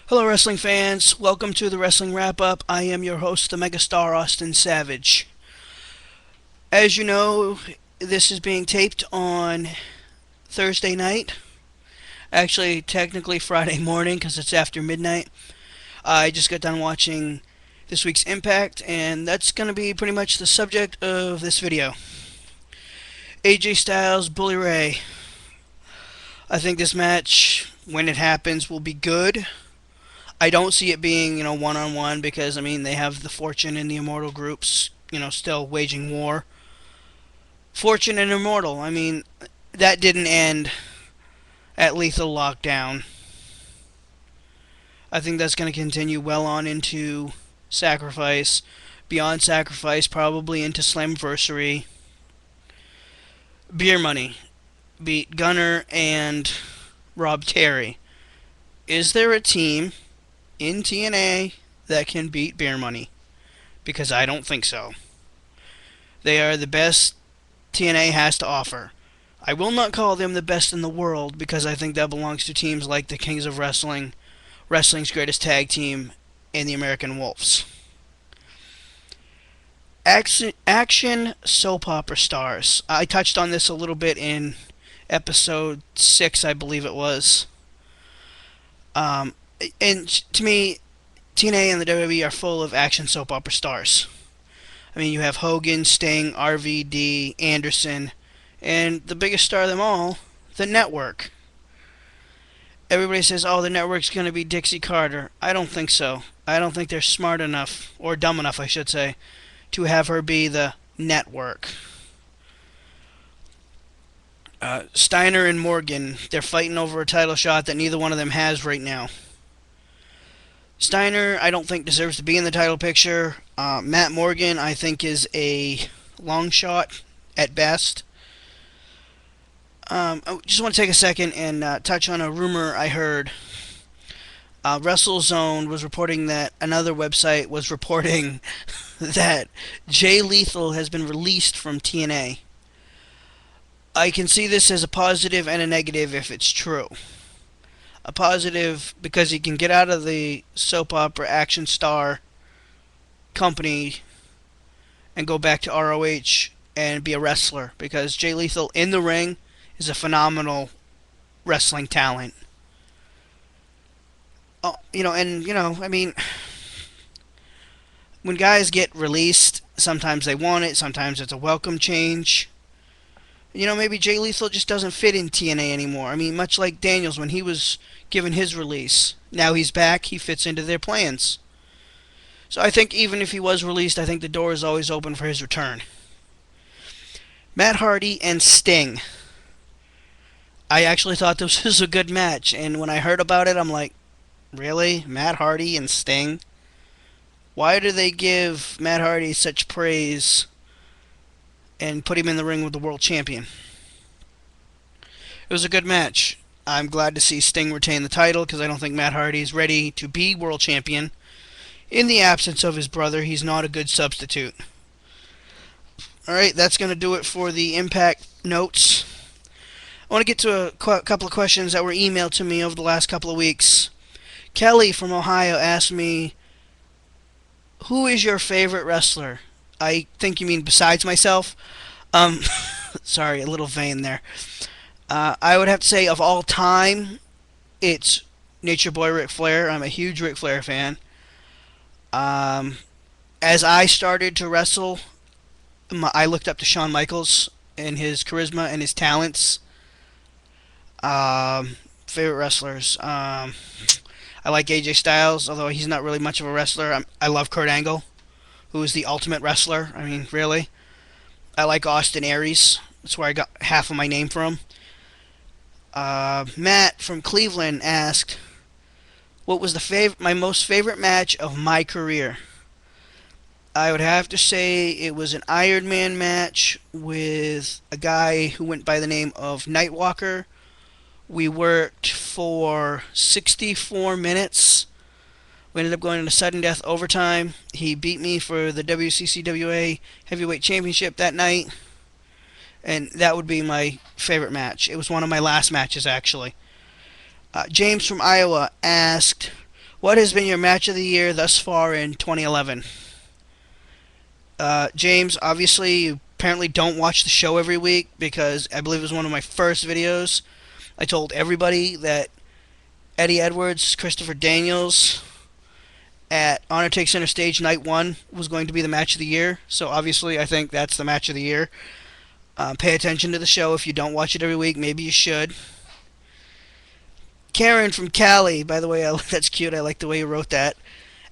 Hello, wrestling fans. Welcome to the Wrestling Wrap Up. I am your host, the megastar Austin Savage. As you know, this is being taped on Thursday night. Actually, technically Friday morning because it's after midnight. I just got done watching this week's Impact, and that's going to be pretty much the subject of this video. AJ Styles, Bully Ray. I think this match, when it happens, will be good. I don't see it being, one-on-one because, they have the Fortune and the Immortal groups, still waging war. Fortune and Immortal, that didn't end at Lethal Lockdown. I think that's going to continue well on into Sacrifice, beyond Sacrifice, probably into Slammiversary. Beer Money beat Gunner and Rob Terry. Is there a team in TNA that can beat Beer Money? Because I don't think so. They are the best TNA has to offer. I will not call them the best in the world because I think that belongs to teams like the Kings of Wrestling, Wrestling's Greatest Tag Team, and the American Wolves. Action soap opera stars. I touched on this a little bit in episode 6, I believe it was. And to me, TNA and the WWE are full of action soap opera stars. You have Hogan, Sting, RVD, Anderson, and the biggest star of them all, the Network. Everybody says, oh, the Network's going to be Dixie Carter. I don't think so. I don't think they're smart enough, or dumb enough, I should say, to have her be the Network. Steiner and Morgan, they're fighting over a title shot that neither one of them has right now. Steiner, I don't think deserves to be in the title picture. Matt Morgan, I think, is a long shot at best. I just want to take a second and touch on a rumor I heard. WrestleZone was reporting that another website was reporting that Jay Lethal has been released from TNA. I can see this as a positive and a negative if it's true. A positive because he can get out of the soap opera action star company and go back to ROH and be a wrestler, because Jay Lethal in the ring is a phenomenal wrestling talent. When guys get released, sometimes they want it, sometimes it's a welcome change. Maybe Jay Lethal just doesn't fit in TNA anymore. Much like Daniels when he was given his release. Now he's back, he fits into their plans. So I think even if he was released, I think the door is always open for his return. Matt Hardy and Sting. I actually thought this was a good match, and when I heard about it, I'm like, really? Matt Hardy and Sting? Why do they give Matt Hardy such praise and put him in the ring with the world champion? It was a good match. I'm glad to see Sting retain the title because I don't think Matt Hardy is ready to be world champion. In the absence of his brother, he's not a good substitute. Alright, that's going to do it for the Impact notes. I want to get to a couple of questions that were emailed to me over the last couple of weeks. Kelly from Ohio asked me, who is your favorite wrestler? I think you mean besides myself. Sorry, a little vain there. I would have to say of all time, it's Nature Boy Ric Flair. I'm a huge Ric Flair fan. As I started to wrestle, I looked up to Shawn Michaels and his charisma and his talents. Favorite wrestlers. I like AJ Styles, although he's not really much of a wrestler. I love Kurt Angle, who is the ultimate wrestler. Really. I like Austin Aries. That's where I got half of my name from. Matt from Cleveland asked, what was my most favorite match of my career? I would have to say it was an Iron Man match with a guy who went by the name of Nightwalker. We worked for 64 minutes. We ended up going into sudden death overtime. He beat me for the WCCWA Heavyweight Championship that night. And that would be my favorite match. It was one of my last matches, actually. James from Iowa asked, What has been your match of the year thus far in 2011? James, obviously, you apparently don't watch the show every week because I believe it was one of my first videos. I told everybody that Eddie Edwards, Christopher Daniels at Honor Takes Center Stage Night 1 was going to be the match of the year. So obviously, I think that's the match of the year. Pay attention to the show if you don't watch it every week. Maybe you should. Karen from Cali, by the way, that's cute. I like the way you wrote that.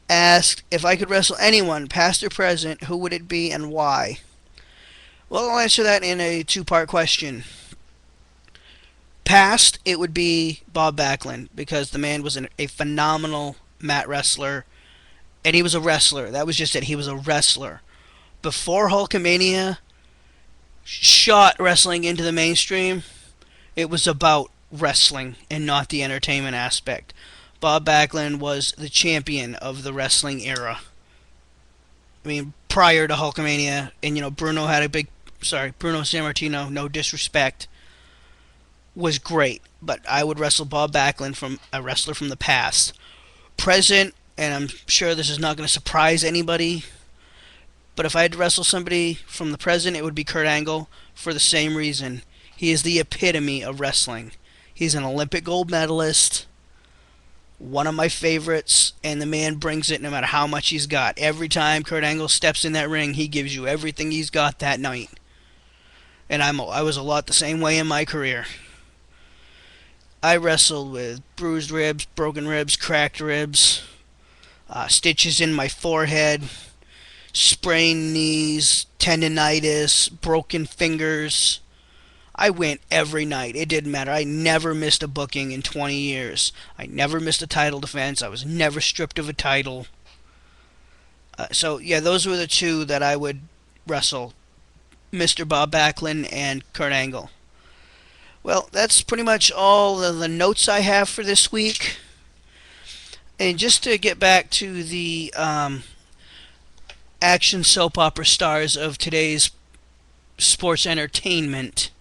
Asked if I could wrestle anyone, past or present, who would it be and why? Well, I'll answer that in a two-part question. Past, it would be Bob Backlund because the man was a phenomenal mat wrestler, and he was a wrestler. That was just it. He was a wrestler. Before Hulkamania shot wrestling into the mainstream, it was about wrestling and not the entertainment aspect. Bob Backlund was the champion of the wrestling era. I mean, prior to Hulkamania, and Bruno had a big, Bruno Sammartino, no disrespect, was great. But I would wrestle Bob Backlund, from a wrestler from the past. Present, and I'm sure this is not going to surprise anybody, but if I had to wrestle somebody from the present, it would be Kurt Angle for the same reason. He is the epitome of wrestling. He's an Olympic gold medalist, one of my favorites, and the man brings it no matter how much he's got. Every time Kurt Angle steps in that ring, he gives you everything he's got that night. And I was a lot the same way in my career. I wrestled with bruised ribs, broken ribs, cracked ribs, stitches in my forehead, sprained knees, tendonitis, broken fingers. I went every night. It didn't matter. I never missed a booking in 20 years. I never missed a title defense. I was never stripped of a title. So, yeah, those were the two that I would wrestle. Mr. Bob Backlund and Kurt Angle. Well, that's pretty much all of the notes I have for this week. And just to get back to the action soap opera stars of today's sports entertainment,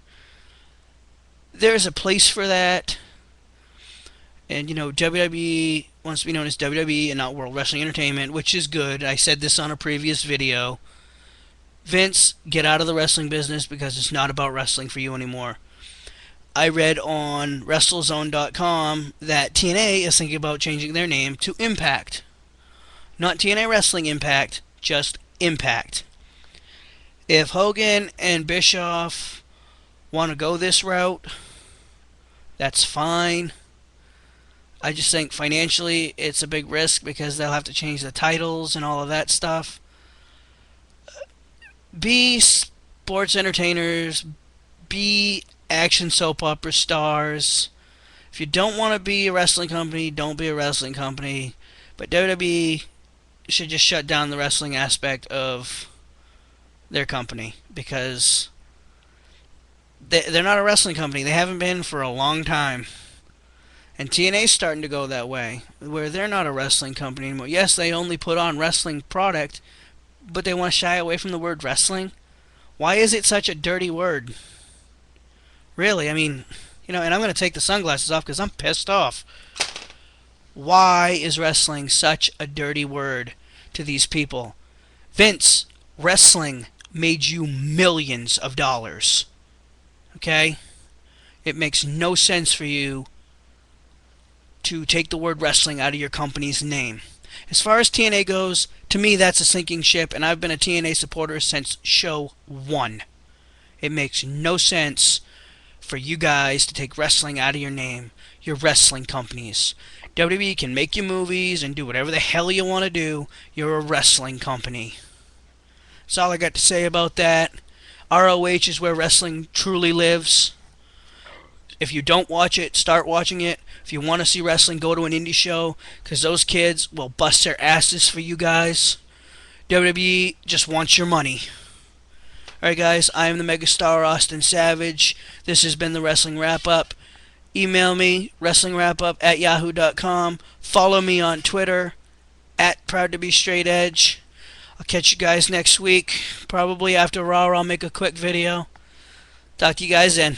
there's a place for that. And, WWE wants to be known as WWE and not World Wrestling Entertainment, which is good. I said this on a previous video. Vince, get out of the wrestling business because it's not about wrestling for you anymore. I read on WrestleZone.com that TNA is thinking about changing their name to Impact. Not TNA Wrestling Impact, just Impact. If Hogan and Bischoff want to go this route, that's fine. I just think financially it's a big risk because they'll have to change the titles and all of that stuff. Be sports entertainers, be action soap opera stars. If you don't want to be a wrestling company, don't be a wrestling company. But WWE should just shut down the wrestling aspect of their company because they're not a wrestling company. They haven't been for a long time. And TNA's starting to go that way, where they're not a wrestling company anymore. Yes, they only put on wrestling product, but they want to shy away from the word wrestling. Why is it such a dirty word? Really, I mean, and I'm going to take the sunglasses off because I'm pissed off. Why is wrestling such a dirty word to these people? Vince, wrestling made you millions of dollars. Okay? It makes no sense for you to take the word wrestling out of your company's name. As far as TNA goes, to me that's a sinking ship, and I've been a TNA supporter since show 1. It makes no sense for you guys to take wrestling out of your name. You're wrestling companies. WWE can make you movies and do whatever the hell you want to do. You're a wrestling company. That's all I got to say about that. ROH is where wrestling truly lives. If you don't watch it, start watching it. If you want to see wrestling, go to an indie show, because those kids will bust their asses for you guys. WWE just wants your money. Alright guys, I am the megastar Austin Savage. This has been the Wrestling Wrap-Up. Email me, wrestlingwrapup@yahoo.com. Follow me on Twitter, @ProudToBeStraightEdge. I'll catch you guys next week. Probably after Raw, I'll make a quick video. Talk to you guys then.